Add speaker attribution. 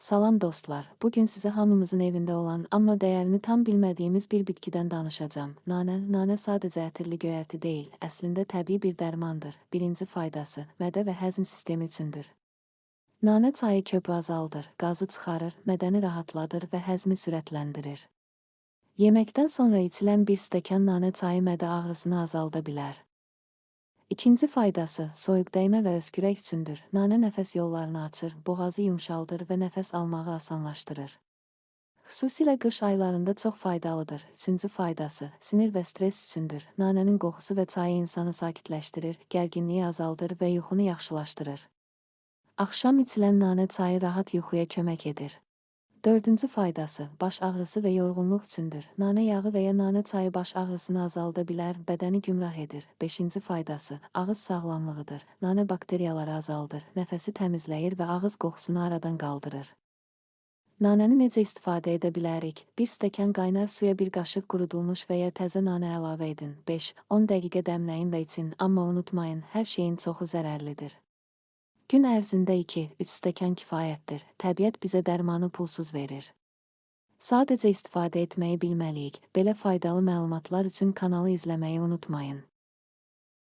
Speaker 1: Salam dostlar, bugün sizə hamımızın evində olan, amma dəyərini tam bilmədiyimiz bir bitkidən danışacağım. Nanə sadəcə ətirli göyərti deyil, əslində təbii bir dərmandır. Birinci faydası, mədə və həzm sistemi üçündür. Nanə çayı köpü azaldır, qazı çıxarır, mədəni rahatladır və həzmi sürətləndirir. Yeməkdən sonra içilən bir stəkan nanə çayı mədə ağrısını azalda bilər. İkinci faydası, soyuq dəymə və öskürək üçündür. Nanə nəfəs yollarını açır, boğazı yumşaldır və nəfəs almağı asanlaşdırır. Xüsusilə qış aylarında çox faydalıdır. Üçüncü faydası, sinir və stres üçündür. Nanənin qoxusu və çayı insanı sakitləşdirir, gərginliyi azaldır və yuxunu yaxşılaşdırır. Axşam içilən nanə çayı rahat yuxuya kömək edir. Dördüncü faydası, baş ağrısı və yorğunluq üçündür. Nanə yağı və ya nanə çayı baş ağrısını azalda bilər, bədəni gümrah edir. Beşinci faydası, ağız sağlamlığıdır. Nanə bakteriyaları azaldır, nəfəsi təmizləyir və ağız qoxusunu aradan qaldırır. Nanəni necə istifadə edə bilərik? Bir stəkan qaynar suya bir qaşıq qurudulmuş və ya təzə nanə əlavə edin. 5-10 dəqiqə dəmləyin və için, amma unutmayın, hər şeyin çoxu zərərlidir. Gün ərzində 2-3 stəkan kifayətdir. Təbiət bizə dərmanı pulsuz verir. Sadəcə istifadə etməyi bilməliyik. Belə faydalı məlumatlar üçün kanalı izləməyi unutmayın.